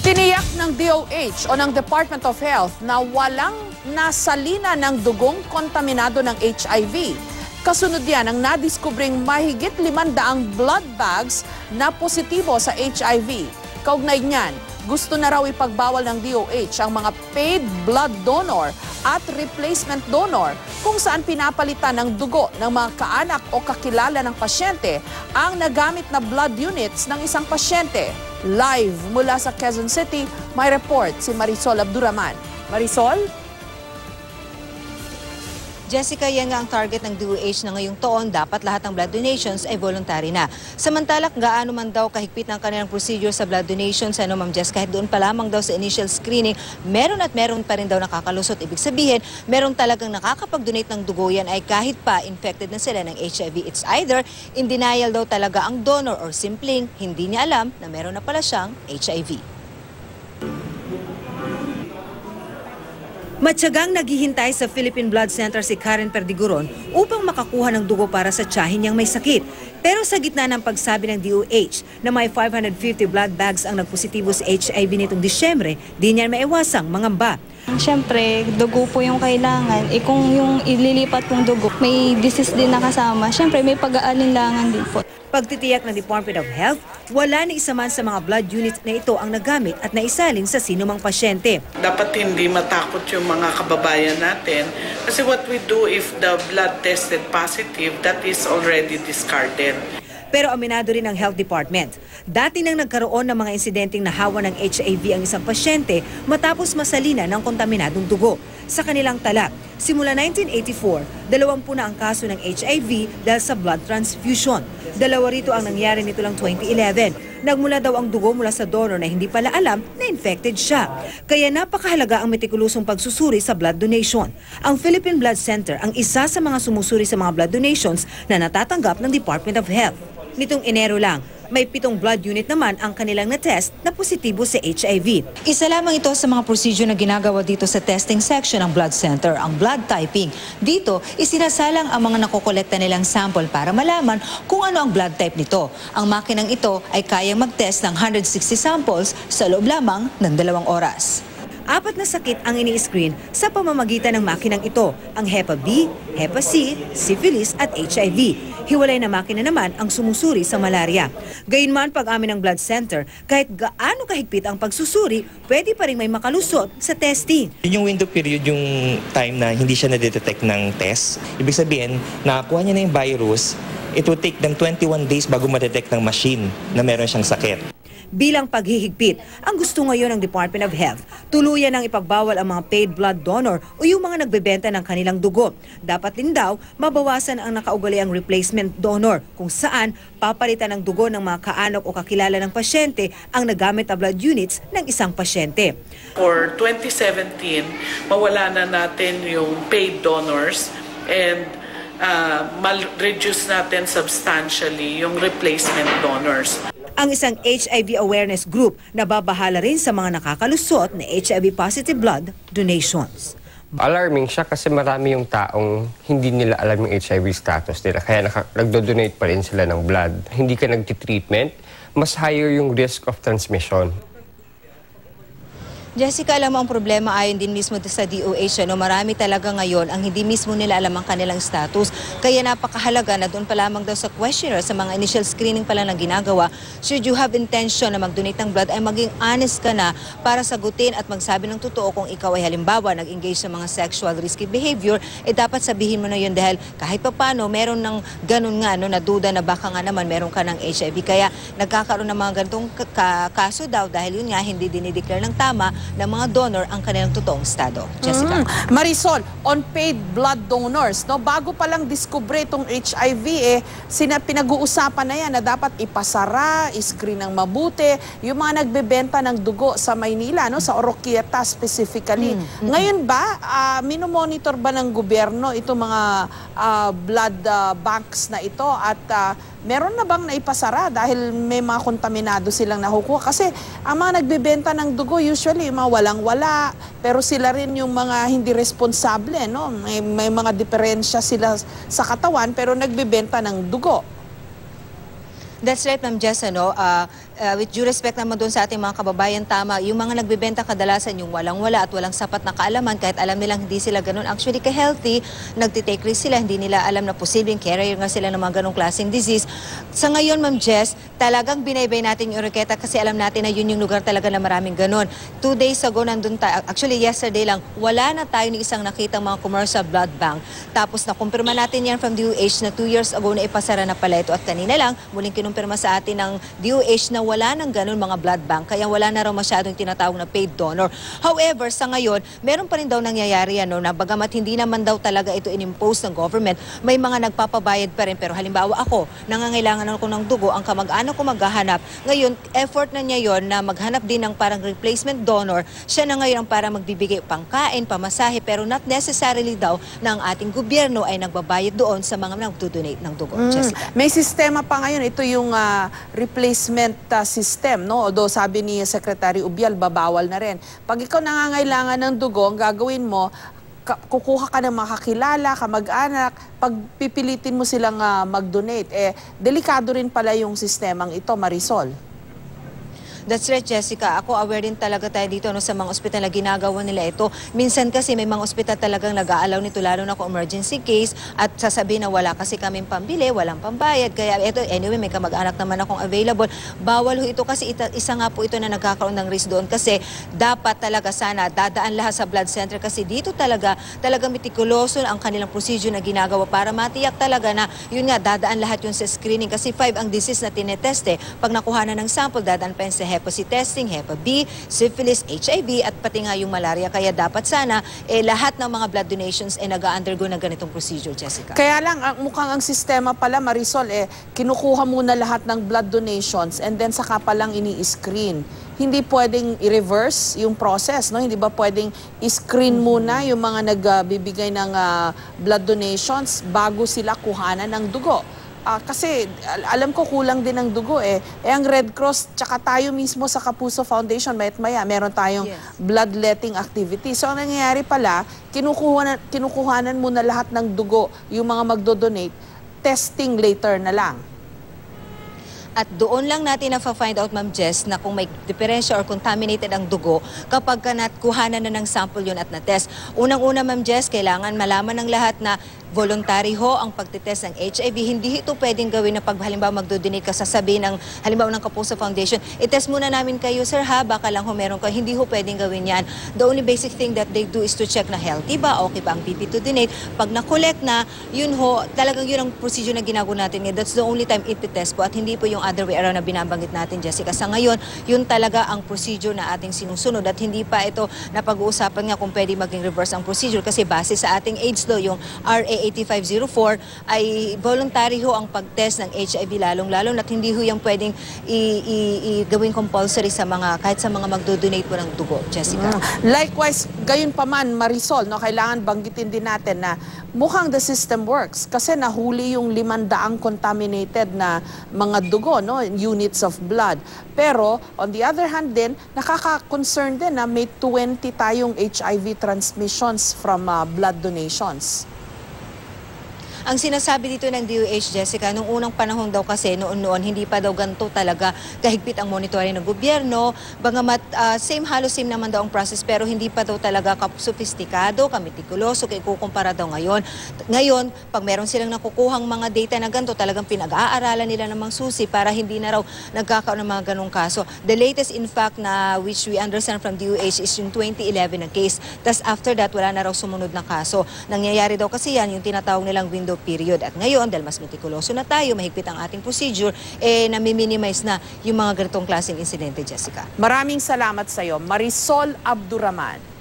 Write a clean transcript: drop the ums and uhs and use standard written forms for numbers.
Tiniyak ng DOH o ng Department of Health na walang nasalina ng dugong kontaminado ng HIV. Kasunod yan ang nadiskubring mahigit 500 blood bags na positibo sa HIV. Kaugnay niyan, gusto na raw ipagbawal ng DOH ang mga paid blood donor at replacement donor kung saan pinapalitan ng dugo ng mga kaanak o kakilala ng pasyente ang nagamit na blood units ng isang pasyente. Live mula sa Quezon City, may report si Marisol Abduraman. Marisol? Jessica, yan nga ang target ng DOH na ngayong taon, dapat lahat ng blood donations ay voluntary na. Samantala, gaano man daw kahigpit ng kanilang procedure sa blood donations, Ma'am Jess, kahit doon pa lamang daw sa initial screening, meron pa rin daw nakakalusot. Ibig sabihin, meron talagang nakakapag-donate ng dugo yan ay kahit pa infected na sila ng HIV. It's either in denial daw talaga ang donor or simpleng hindi niya alam na meron na pala siyang HIV. Matyagang naghihintay sa Philippine Blood Center si Karen Perdiguron upang makakuha ng dugo para sa tiyahin niyang may sakit. Pero sa gitna ng pagsabi ng DOH na may 550 blood bags ang nagpositibo sa HIV nitong Disyembre, di niyan maiwasang mangamba. Siyempre, dugo po yung kailangan. Kung yung ililipat kong dugo, may disease din nakasama. Siyempre, may pag-aalinlangan din po. Pagtitiyak ng Department of Health, wala ni isa man sa mga blood units na ito ang nagamit at naisalin sa sinumang pasyente. Dapat hindi matakot yung mga kababayan natin kasi what we do if the blood tested positive, that is already discarded. Pero aminado rin ang Health Department. Dati nang nagkaroon ng mga insidenteng nahawa ng HIV ang isang pasyente matapos masalina ng kontaminadong dugo. Sa kanilang talak, simula 1984, 20 na ang kaso ng HIV dahil sa blood transfusion. 2 rito ang nangyari nito lang 2011. Nagmula daw ang dugo mula sa donor na hindi pala alam na infected siya. Kaya napakahalaga ang metikulusong pagsusuri sa blood donation. Ang Philippine Blood Center ang isa sa mga sumusuri sa mga blood donations na natatanggap ng Department of Health. Nitong Enero lang, may 7 blood unit naman ang kanilang na-test na positibo sa HIV. Isa lamang ito sa mga procedure na ginagawa dito sa testing section ng blood center, ang blood typing. Dito, isinasalang ang mga nakokolekta nilang sample para malaman kung ano ang blood type nito. Ang makinang ito ay kayang mag-test ng 160 samples sa loob lamang ng 2 oras. 4 na sakit ang ini-screen sa pamamagitan ng makinang ito, ang Hepa B, Hepa C, Syphilis at HIV. Hiwalay na makina naman ang sumusuri sa malaria. Gayunman pag-amin ng blood center, kahit gaano kahigpit ang pagsusuri, pwede pa rin may makalusot sa testing. Yung window period, yung time na hindi siya na-detect ng test, ibig sabihin, nakakuha niya na yung virus, it will take ng 21 days bago ma-detect ng machine na meron siyang sakit. Bilang paghihigpit, ang gusto ngayon ng Department of Health, tuluyan ang ipagbawal ang mga paid blood donor o yung mga nagbebenta ng kanilang dugo. Dapat din daw, mabawasan ang nakaugaliang replacement donor kung saan papalitan ng dugo ng mga kaanok o kakilala ng pasyente ang nagamit na blood units ng isang pasyente. For 2017, mawala na natin yung paid donors and mal-reduce natin substantially yung replacement donors. Ang isang HIV awareness group na babahala rin sa mga nakakalusot na HIV-positive blood donations. Alarming siya kasi marami yung taong hindi nila alam yung HIV status nila. Kaya nagdo-donate pa rin sila ng blood. Hindi ka nagtitreatment, mas higher yung risk of transmission. Jessica, alam mo ang problema ayon din mismo sa DOH, marami talaga ngayon ang hindi mismo nila alam ang kanilang status. Kaya napakahalaga na doon pa lamang daw sa questionnaire, sa mga initial screening pa lang na ginagawa, should you have intention na mag-donate ng blood, ay maging honest ka na para sagutin at magsabi ng totoo kung ikaw ay halimbawa nag-engage sa mga sexual risky behavior, dapat sabihin mo na yun dahil kahit pa paano, meron ng ganun nga, na duda na baka nga naman meron ka ng HIV. Kaya nagkakaroon ng mga ganitong kaso daw dahil yun nga, hindi dinideclare ng tama ng mga donor ang kanilang totoong estado. Jessica. Marisol, on paid blood donors, no, bago pa lang diskubre itong HIV, pinag-uusapan na yan na dapat ipasara, screen ng mabuti, yung mga nagbebenta ng dugo sa Maynila, no, sa Oroquieta specifically. Ngayon ba, minomonitor ba ng gobyerno itong mga blood banks na ito at meron na bang naipasara dahil may mga kontaminado silang nakukuha? Kasi ang mga nagbebenta ng dugo usually mga walang-wala, pero sila rin yung mga hindi responsable, no? May mga diferensya sila sa katawan pero nagbebenta ng dugo. That's right, Ma'am Jess. with due respect naman doon sa ating mga kababayan, tama, yung mga nagbebenta kadalasan yung walang-wala at walang sapat na kaalaman, kahit alam nilang hindi sila ganun. Actually, ka-healthy, nagtitake risk sila, hindi nila alam na posibleng carrier nga sila ng mga ganung klaseng disease. Sa ngayon, Ma'am Jess, talagang binaybay natin yung Oroqueta kasi alam natin na yun yung lugar talaga na maraming ganun. 2 days ago, nandun tayo, actually yesterday lang, wala na tayo ng isang nakitang mga commercial blood bank. Tapos nakumpirma natin yan from DOH na 2 years ago na ipasara na pala ito. At kanina lang, muling kinumpirma sa atin ng DOH na wala nang ganun mga blood bank, kaya wala na raw masyadong tinatawag na paid donor. However, sa ngayon, meron pa rin daw nangyayari na bagamat hindi naman daw talaga ito inimpose ng government, may mga nagpapabayad pa rin. Pero halimbawa ako, nangangailangan ako ng dugo, ang kamag-anak ko maghahanap. Ngayon, effort na niya yon na maghanap din ng parang replacement donor. Siya na ngayon ang parang magbibigay pangkain, pamasahe, pero not necessarily daw na ang ating gobyerno ay nagbabayad doon sa mga nagdodonate ng dugo. Jessica. May sistema pa ngayon, ito yung replacement system, no? Although sabi ni Secretary Ubial, babawal na rin. Pag ikaw nangangailangan ng dugo, ang gagawin mo, kukuha ka ng makakilala, kamag-anak, pag pipilitin mo silang mag-donate, delikado rin pala yung sistemang ito, Marisol. That's right, Jessica. Ako aware din talaga tayo dito sa mga ospital na ginagawa nila ito. Minsan kasi may mga ospital talagang nag-aalaw nito, lalo na kung emergency case, at sasabihin na wala kasi kaming pambili, walang pambayad. Kaya ito, anyway, may kamag-anak naman akong available. Bawal ho ito kasi isa nga po ito na nagkakaroon ng risk doon kasi dapat talaga sana dadaan lahat sa blood center kasi dito talaga mitikuloso ang kanilang procedure na ginagawa para matiyak talaga na yun nga, dadaan lahat yun sa screening kasi 5 ang disease na tineteste. Pag nakuha na ng sample, dadaan pa yun sa Hep C testing, Hep B, syphilis, HIV at pati nga yung malaria. Kaya dapat sana lahat ng mga blood donations nag-undergo na ganitong procedure, Jessica. Kaya lang, mukhang ang sistema pala, Marisol, kinukuha muna lahat ng blood donations and then saka palang ini-screen. Hindi pwedeng i-reverse yung process, no? Hindi ba pwedeng i-screen muna yung mga nagbibigay ng blood donations bago sila kuhanan ng dugo? Kasi alam ko kulang din ng dugo ang Red Cross tsaka tayo mismo sa Kapuso Foundation maya meron tayong bloodletting activity. So ang nangyayari pala, kinukuhanan muna lahat ng dugo yung mga magdo-donate, testing later na lang. At doon lang natin na-find out, Ma'am Jess, na kung may diferensya or contaminated ang dugo kapag kuhanan na ng sample yun at na-test. Unang-una, Ma'am Jess, kailangan malaman ng lahat na voluntary ho ang pagtitest ng HIV. Hindi ito pwedeng gawin na pag halimbawa magdodonate ka, sasabihin ng halimbawa ng Kapuso Foundation, itest muna namin kayo, sir ha, baka lang ho meron ka. Hindi ho pwedeng gawin yan. The only basic thing that they do is to check na healthy ba, okay ba ang BP to donate. Pag na-collect na, yun ho, talagang yun ang procedure na ginagawa natin. That's the only time iti-test po at hindi po yung other way around na binabanggit natin, Jessica. Sa ngayon, yun talaga ang procedure na ating sinusunod at hindi pa ito napag-uusapan nga kung pwede maging reverse ang procedure kasi base sa ating AIDS law, yung RA 8504 ay voluntary ho ang pag-test ng HIV lalong-lalo at hindi ho yung pwedeng gawing compulsory sa mga, kahit sa mga magdo-donate po ng dugo, Jessica. Likewise, gayon pa man, Marisol, no, kailangan banggitin din natin na mukhang the system works kasi nahuli yung 500 contaminated na mga dugo, no, units of blood. Pero, on the other hand din, nakaka-concern din na may 20 tayong HIV transmissions from blood donations. Ang sinasabi dito ng DOH, Jessica, nung unang panahon daw kasi, noon hindi pa daw ganito talaga kahigpit ang monitoring ng gobyerno. Bagamat halos same naman daw ang process, pero hindi pa daw talaga sophisticado, kamitikuloso, kaya kukumpara daw ngayon. Ngayon, pag meron silang nakukuhang mga data na ganito, talagang pinag-aaralan nila namang susi para hindi na raw nagkakaroon ng mga ganong kaso. The latest, in fact, na which we understand from DOH is yung 2011 na case. Tapos after that, wala na raw sumunod na kaso. Nangyayari daw kasi yan, yung tinatawag nilang window period. At ngayon, dahil mas metikuloso na tayo, mahigpit ang ating procedure, nami-minimize na yung mga ganitong klaseng insidente, Jessica. Maraming salamat sa iyo, Marisol Abduraman.